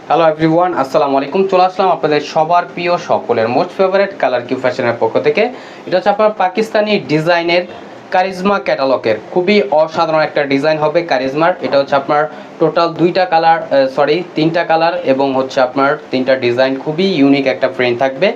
Hello everyone, আসসালামু আলাইকুম। চলে আসলাম আপনাদের সবার প্রিয় সকলের মোস্ট ফেভারিট কালার কিউ ফ্যাশনের পক্ষ থেকে। এটা হচ্ছে আপনার পাকিস্তানি ডিজাইনের কারিজমা ক্যাটালগের খুবই অসাধারণ একটা ডিজাইন হবে কারিজমার। এটা হচ্ছে আপনার টোটাল তিনটা কালার এবং হচ্ছে আপনার তিনটা ডিজাইন, খুবই ইউনিক একটা প্রিন্ট থাকবে।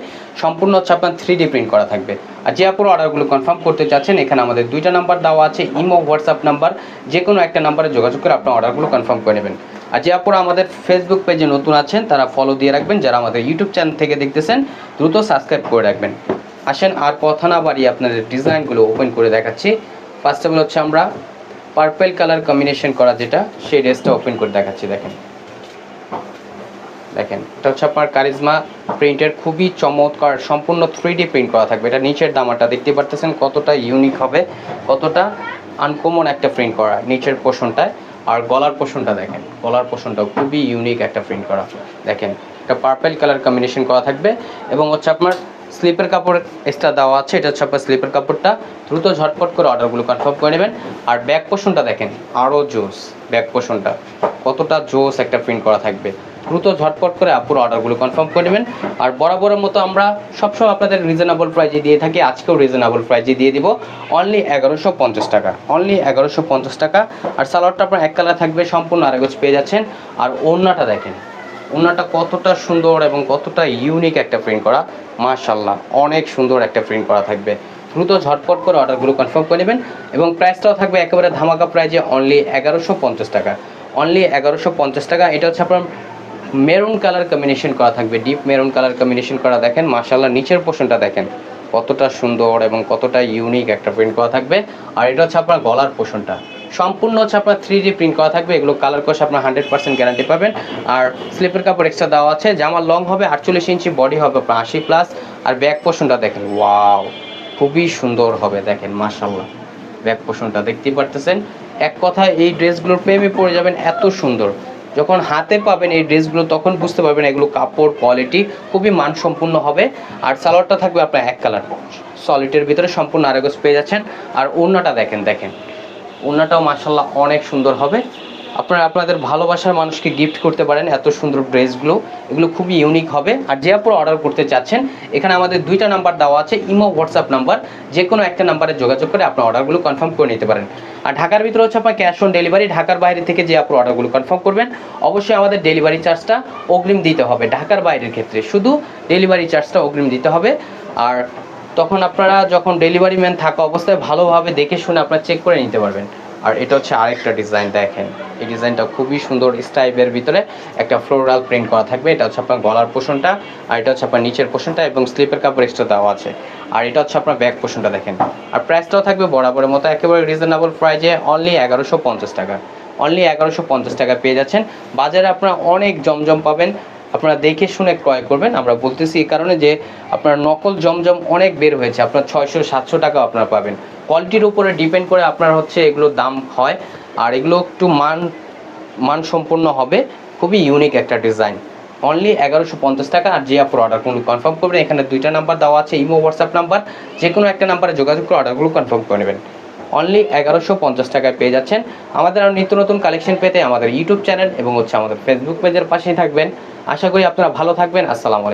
সম্পূর্ণ হচ্ছে আপনার 3D প্রিন্ট করা থাকবে। আর যে আপনারা অর্ডারগুলো কনফার্ম করতে চাচ্ছেন, এখানে আমাদের দুইটা নাম্বার দেওয়া আছে, ইমো হোয়াটসঅ্যাপ নাম্বার। যে কোনো একটা নাম্বারে যোগাযোগ করে আপনার অর্ডারগুলো কনফার্ম করে নেবেন। আর যে আপনারা আমাদের ফেসবুক পেজে নতুন আছেন তারা ফলো দিয়ে রাখবেন, যারা আমাদের ইউটিউব চ্যানেল থেকে দেখতেছেন দ্রুত সাবস্ক্রাইব করে রাখবেন। আসেন আর কথা না বাড়িয়ে আপনাদের ডিজাইনগুলো ওপেন করে দেখাচ্ছি। ফার্স্ট অফ অল হচ্ছে আমরা পার্পল কালার কম্বিনেশন করা যেটা, সেই ড্রেসটা ওপেন করে দেখাচ্ছি। দেখেন এটা হচ্ছে আপনার কারিজমা প্রিন্টের খুবই চমৎকার সম্পূর্ণ 3D প্রিন্ট করা থাকবে। এটা নিচের দামাটা দেখতে পারতেছেন কতটা ইউনিক হবে, কতটা আনকমন একটা প্রিন্ট করা নিচের পোর্শনটায়। আর গলার পোর্শনটা দেখেন, গলার পোর্শনটাও খুবই ইউনিক একটা প্রিন্ট করা। দেখেন এটা পার্পল কালার কম্বিনেশন করা থাকবে এবং হচ্ছে আপনার স্লিপের কাপড় এক্সট্রা দেওয়া আছে। এটা হচ্ছে আপনার স্লিপের কাপড়টা, দ্রুত ঝটপট করে অর্ডারগুলো কনফার্ম করে নেবেন। আর ব্যাক পোর্শনটা দেখেন আরও জোস, ব্যাক পোর্শনটা কতটা জোস একটা প্রিন্ট করা থাকবে। দ্রুত ঝটপট করে পুরো অর্ডারগুলো কনফার্ম করে নেবেন। আর বরাবরের মতো আমরা সবসময় আপনাদের রিজনেবল প্রাইজে দিয়ে থাকি, আজকেও রিজনেবল প্রাইজে দিয়ে দিব অনলি 1150 টাকা, অনলি 1150 টাকা। আর সালোয়ারটা আপনার এক কালার থাকবে, সম্পূর্ণ আরেকজ পেয়ে যাচ্ছেন। আর ওড়নাটা দেখেন, ওড়নাটা কতটা সুন্দর এবং কতটা ইউনিক একটা প্রিন্ট করা, মাশাআল্লাহ অনেক সুন্দর একটা প্রিন্ট করা থাকবে। দ্রুত ঝটপট করে অর্ডারগুলো কনফার্ম করে নেবেন এবং প্রাইসটাও থাকবে একেবারে ধামাকা প্রাইজে অনলি 1150 টাকা, অনলি 1150 টাকা। এটা হচ্ছে আপনার মেরুন কালার কম্বিনেশন করা থাকবে, ডিপ মেরুন কালার কম্বিনেশন করা। দেখেন মাশাআল্লাহ নিচের পোর্শনটা দেখেন কতটা সুন্দর এবং কতটা ইউনিক একটা প্রিন্ট করা থাকবে। আর এটা হচ্ছে আপনার গলার পোর্শনটা, সম্পূর্ণ হচ্ছে আপনার 3D প্রিন্ট করা থাকবে। এগুলো কালার কোর্স আপনার 100% গ্যারান্টি পাবেন। আর স্লিপের কাপড় এক্সট্রা দেওয়া আছে। জামার লং হবে 48 ইঞ্চি, বডি হবে আপনার 80+। আর ব্যাক পোর্শনটা দেখেন, ওয়াও খুবই সুন্দর হবে। দেখেন মাশাআল্লাহ ব্যাক পোর্শনটা দেখতেই পারতেছেন। এক কথায় এই ড্রেসগুলোর প্রেমে পড়ে যাবেন, এত সুন্দর। যখন হাতে পাবেন এই ড্রেসগুলো তখন বুঝতে পারবেন এগুলো কাপড় কোয়ালিটি খুবই মানসম্পন্ন হবে। আর সালোয়ারটা থাকবে আপনার এক কালার সলিডের ভিতরে, সম্পূর্ণ আরেকজ পেয়ে যাচ্ছেন। আর ওড়নাটা দেখেন ওড়নাটাও মাশাআল্লাহ অনেক সুন্দর হবে। আপনারা আপনাদের ভালোবাসার মানুষকে গিফট করতে পারেন এত সুন্দর ড্রেসগুলো, এগুলো খুবই ইউনিক হবে। আর যে আপনারা অর্ডার করতে চাচ্ছেন, এখানে আমাদের দুইটা নাম্বার দেওয়া আছে, ইমো হোয়াটসঅ্যাপ নাম্বার। যে কোনো একটা নাম্বারে যোগাযোগ করে আপনার অর্ডারগুলো কনফার্ম করে নিতে পারেন। আর ঢাকার ভিতরে হচ্ছে আপনার ক্যাশ অন ডেলিভারি। ঢাকার বাইরে থেকে যে আপনার অর্ডারগুলো কনফার্ম করবেন অবশ্যই আমাদের ডেলিভারি চার্জটা অগ্রিম দিতে হবে। ঢাকার বাইরের ক্ষেত্রে শুধু ডেলিভারি চার্জটা অগ্রিম দিতে হবে। আর তখন আপনারা যখন ডেলিভারি ম্যান থাকা অবস্থায় ভালোভাবে দেখে শুনে আপনারা চেক করে নিতে পারবেন। আর এটা হচ্ছে আরেকটা ডিজাইন, দেখেন এই ডিজাইনটা খুবই সুন্দর, স্টাইপের ভিতরে একটা ফ্লোরাল প্রিন্ট করা থাকবে। এটা হচ্ছে আপনার গলার পোর্শনটা, আর এটা হচ্ছে আপনার নিচের পোর্শনটা এবং স্লিপের কাপড় এক্সট্রা দেওয়া আছে। আর এটা হচ্ছে আপনার ব্যাক পোর্শনটা দেখেন। আর প্রাইসটাও থাকবে বরাবরের মতো একেবারে রিজনেবল প্রাইজে অনলি 1150 টাকা, অনলি 1150 টাকা পেয়ে যাচ্ছেন। বাজারে আপনারা অনেক জমজম পাবেন, আপনারা দেখে শুনে ক্রয় করবেন। আমরা বলতেছি এই কারণে যে আপনার নকল জমজম অনেক বের হয়েছে, আপনার 600-700 টাকা আপনারা পাবেন। কোয়ালিটির উপরে ডিপেন্ড করে আপনার হচ্ছে এগুলোর দাম হয়। আর এগুলো একটু মানসম্পন্ন হবে, খুবই ইউনিক একটা ডিজাইন, অনলি 1150 টাকা। আর যে আপনার অর্ডারগুলো কনফার্ম করবেন, এখানে দুইটা নাম্বার দেওয়া আছে, ইমো হোয়াটসঅ্যাপ নাম্বার। যে কোনো একটা নাম্বারে যোগাযোগ করে অর্ডারগুলো কনফার্ম করে নেবেন। অনলি 1150 টাকায় পেয়ে যাচ্ছেন। আমাদের আরও নিত্য নতুন কালেকশন পেতে আমাদের ইউটিউব চ্যানেল এবং হচ্ছে আমাদের ফেসবুক পেজের পাশেই থাকবেন। আশা করি আপনারা ভালো থাকবেন। আসসালামু আলাইকুম।